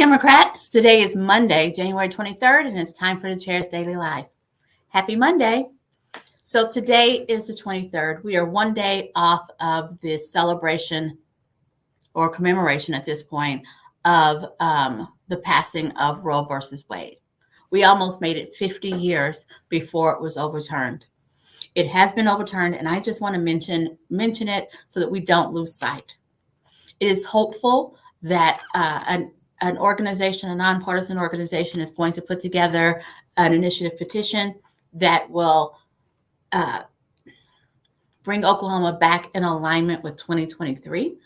Democrats, today is Monday, January 23rd, and it's time for the Chair's Daily Life. Happy Monday. So today is the 23rd. We are one day off of the celebration or commemoration at this point of the passing of Roe versus Wade. We almost made it 50 years before it was overturned. It has been overturned, and I just want to mention it so that we don't lose sight. It is hopeful that an organization, a nonpartisan organization, is going to put together an initiative petition that will bring Oklahoma back in alignment with 2023.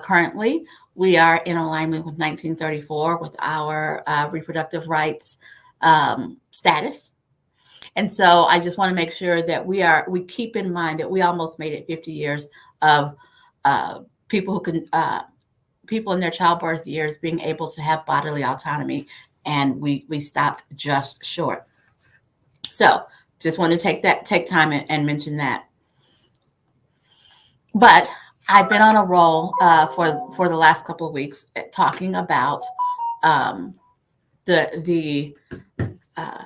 Currently, we are in alignment with 1934 with our reproductive rights status. And so I just want to make sure that we keep in mind that we almost made it 50 years of people in their childbirth years being able to have bodily autonomy, and we stopped just short. So just want to take time and mention that. But I've been on a roll for the last couple of weeks talking about the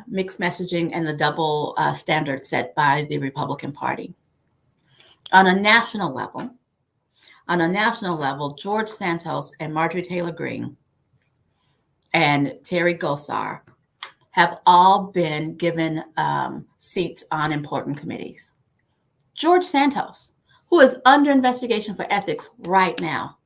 mixed messaging and the double standard set by the Republican Party. On a national level, George Santos and Marjorie Taylor Greene and Terry Gosar have all been given seats on important committees. George Santos, who is under investigation for ethics right now.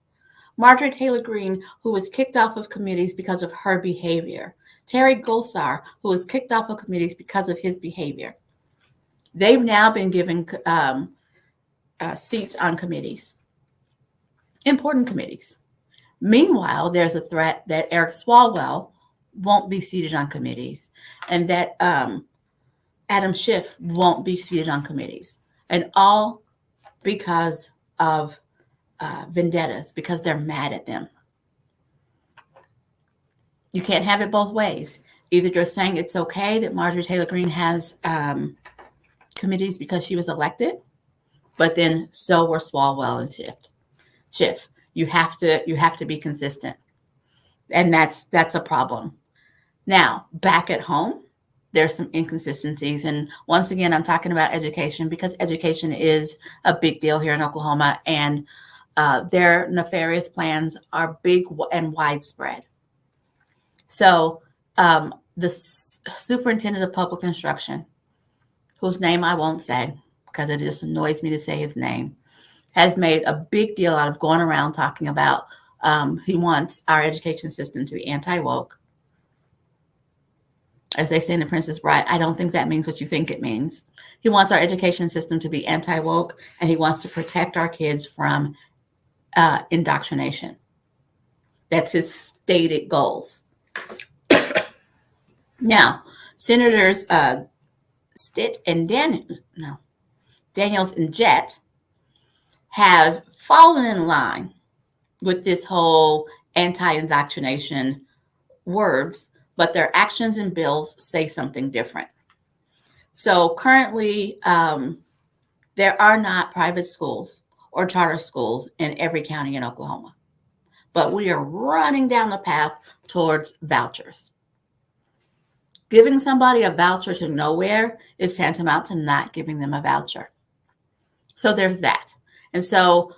Marjorie Taylor Greene, who was kicked off of committees because of her behavior. Terry Gosar, who was kicked off of committees because of his behavior. They've now been given seats on committees. Important committees. Meanwhile, there's a threat that Eric Swalwell won't be seated on committees, and that Adam Schiff won't be seated on committees, and all because of vendettas, because they're mad at them. You can't have it both ways. Either you're saying it's okay that Marjorie Taylor Greene has committees because she was elected, but then so were Swalwell and Schiff. You have to be consistent, and that's a problem. Now, back at home, there's some inconsistencies, and once again, I'm talking about education because education is a big deal here in Oklahoma, and their nefarious plans are big and widespread. So, the superintendent of public instruction, whose name I won't say because it just annoys me to say his name, has made a big deal out of going around talking about he wants our education system to be anti-woke. As they say in The Princess Bride, I don't think that means what you think it means. He wants our education system to be anti-woke, and he wants to protect our kids from indoctrination. That's his stated goals. Now, Senators Stitt and Daniels and Jett have fallen in line with this whole anti-indoctrination words, but their actions and bills say something different. So currently, there are not private schools or charter schools in every county in Oklahoma, but we are running down the path towards vouchers. Giving somebody a voucher to nowhere is tantamount to not giving them a voucher. So there's that. And so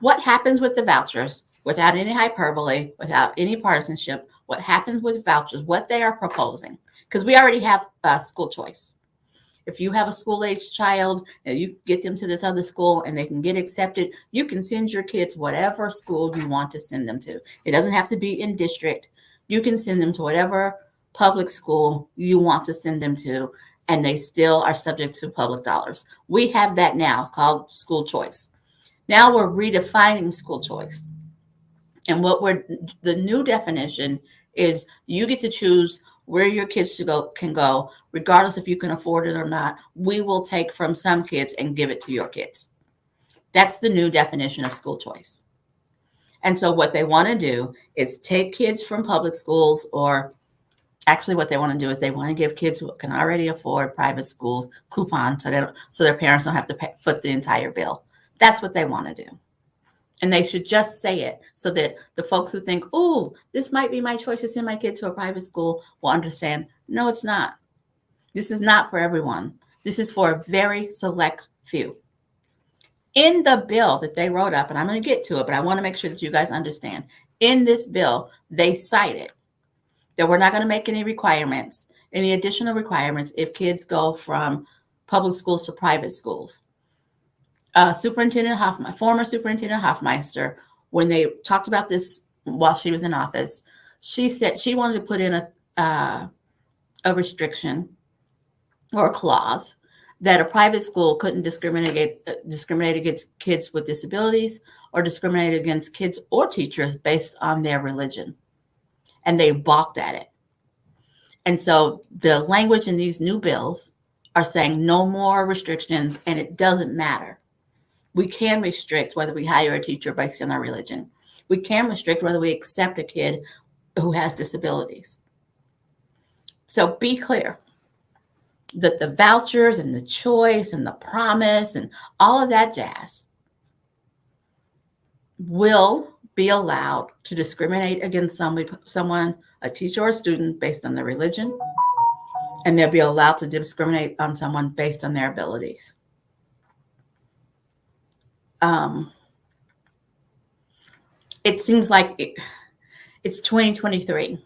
what happens with the vouchers, without any hyperbole, without any partisanship, what happens with vouchers, what they are proposing, because we already have school choice. If you have a school-aged child and you get them to this other school and they can get accepted, you can send your kids whatever school you want to send them to. It doesn't have to be in district. You can send them to whatever public school you want to send them to, and they still are subject to public dollars. We have that now. It's called school choice. Now we're redefining school choice. And the new definition is you get to choose where your kids can go, regardless if you can afford it or not. We will take from some kids and give it to your kids. That's the new definition of school choice. And so what they want to do is take kids from public schools, or actually what they want to do is they want to give kids who can already afford private schools coupons so their parents don't have to foot the entire bill. That's what they want to do. And they should just say it so that the folks who think, oh, this might be my choice to send my kid to a private school will understand, no, it's not. This is not for everyone. This is for a very select few. In the bill that they wrote up, and I'm going to get to it, but I want to make sure that you guys understand. In this bill, they cited that we're not going to make any requirements, any additional requirements if kids go from public schools to private schools. Former Superintendent Hoffmeister, when they talked about this while she was in office, she said she wanted to put in a restriction or a clause that a private school couldn't discriminate against kids with disabilities or discriminate against kids or teachers based on their religion. And they balked at it. And so the language in these new bills are saying no more restrictions, and it doesn't matter. We can restrict whether we hire a teacher based on our religion. We can restrict whether we accept a kid who has disabilities. So be clear that the vouchers and the choice and the promise and all of that jazz will be allowed to discriminate against someone, a teacher or a student, based on their religion, and they'll be allowed to discriminate on someone based on their abilities. It seems like it's 2023,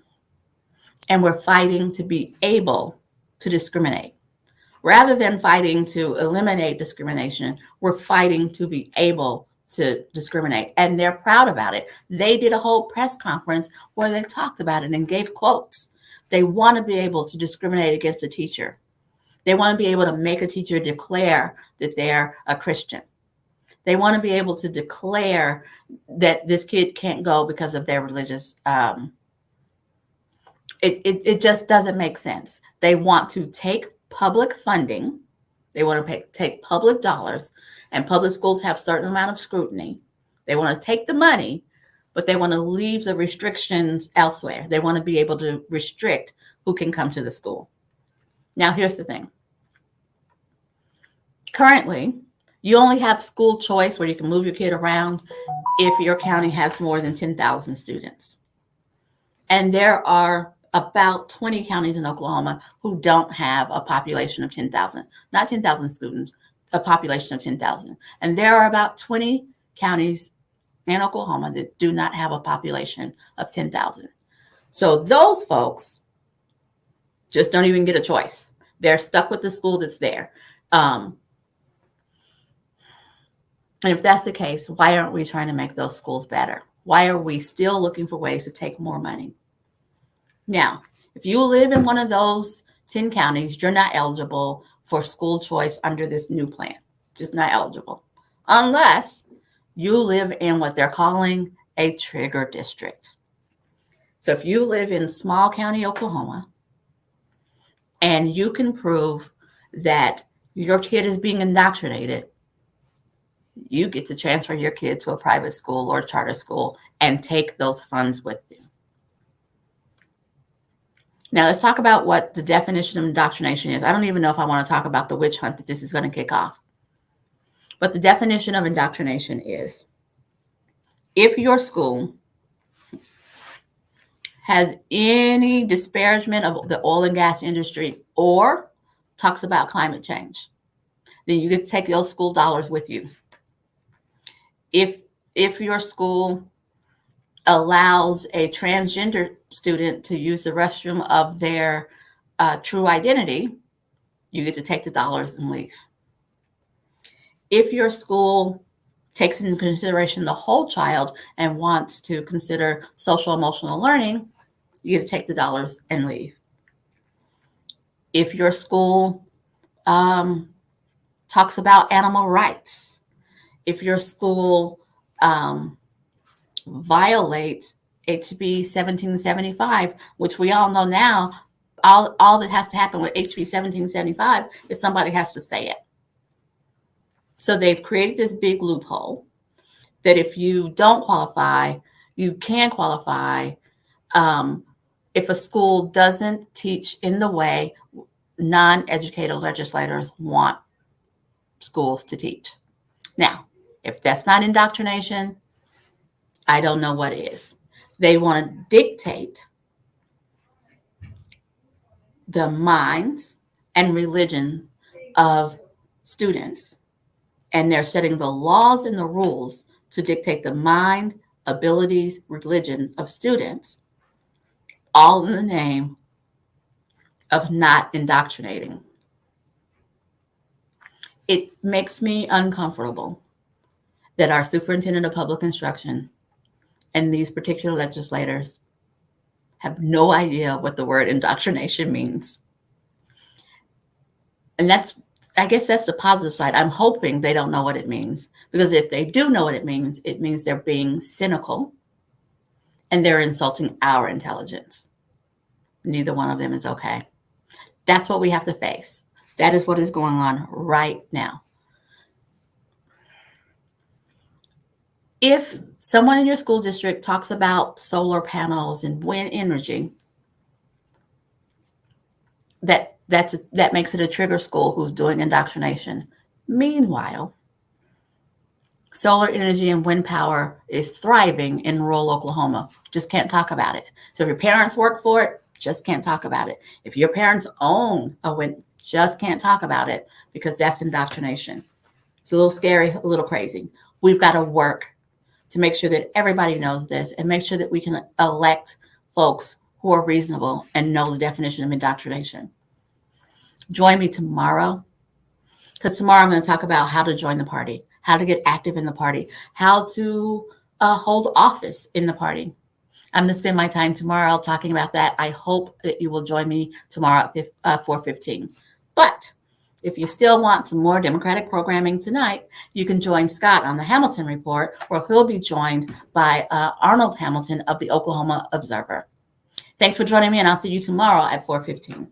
and we're fighting to be able to discriminate. Rather than fighting to eliminate discrimination, we're fighting to be able to discriminate. And they're proud about it. They did a whole press conference where they talked about it and gave quotes. They want to be able to discriminate against a teacher. They want to be able to make a teacher declare that they're a Christian. They want to be able to declare that this kid can't go because of their religious. It just doesn't make sense. They want to take public funding. They want to take public dollars, and public schools have a certain amount of scrutiny. They want to take the money, but they want to leave the restrictions elsewhere. They want to be able to restrict who can come to the school. Now, here's the thing. Currently, you only have school choice where you can move your kid around if your county has more than 10,000 students. And there are about 20 counties in Oklahoma who don't have a population of 10,000, not 10,000 students, a population of 10,000. And there are about 20 counties in Oklahoma that do not have a population of 10,000. So those folks just don't even get a choice. They're stuck with the school that's there. And if that's the case, why aren't we trying to make those schools better? Why are we still looking for ways to take more money? Now, if you live in one of those 10 counties, you're not eligible for school choice under this new plan. Just not eligible. Unless you live in what they're calling a trigger district. So if you live in small county Oklahoma and you can prove that your kid is being indoctrinated, you get to transfer your kid to a private school or a charter school and take those funds with you. Now, let's talk about what the definition of indoctrination is. I don't even know if I want to talk about the witch hunt that this is going to kick off. But the definition of indoctrination is if your school has any disparagement of the oil and gas industry or talks about climate change, then you get to take those school dollars with you. If your school allows a transgender student to use the restroom of their true identity, you get to take the dollars and leave. If your school takes into consideration the whole child and wants to consider social emotional learning, you get to take the dollars and leave. If your school talks about animal rights, if your school violates HB 1775, which we all know now, all that has to happen with HB 1775 is somebody has to say it. So they've created this big loophole that if you don't qualify, you can qualify if a school doesn't teach in the way non-educated legislators want schools to teach. Now, if that's not indoctrination, I don't know what is. They want to dictate the minds and religion of students. And they're setting the laws and the rules to dictate the mind, abilities, religion of students, all in the name of not indoctrinating. It makes me uncomfortable that our superintendent of public instruction and these particular legislators have no idea what the word indoctrination means. And I guess that's the positive side. I'm hoping they don't know what it means, because if they do know what it means they're being cynical and they're insulting our intelligence. Neither one of them is okay. That's what we have to face. That is what is going on right now. If someone in your school district talks about solar panels and wind energy, that makes it a trigger school who's doing indoctrination. Meanwhile, solar energy and wind power is thriving in rural Oklahoma. Just can't talk about it. So if your parents work for it, just can't talk about it. If your parents own a wind, just can't talk about it, because that's indoctrination. It's a little scary, a little crazy. We've got to work to make sure that everybody knows this and make sure that we can elect folks who are reasonable and know the definition of indoctrination. Join me tomorrow, because tomorrow I'm going to talk about how to join the party, how to get active in the party, how to hold office in the party. I'm going to spend my time tomorrow talking about that. I hope that you will join me tomorrow at 4:15. But if you still want some more Democratic programming tonight, you can join Scott on the Hamilton Report, where he'll be joined by Arnold Hamilton of the Oklahoma Observer. Thanks for joining me, and I'll see you tomorrow at 4:15.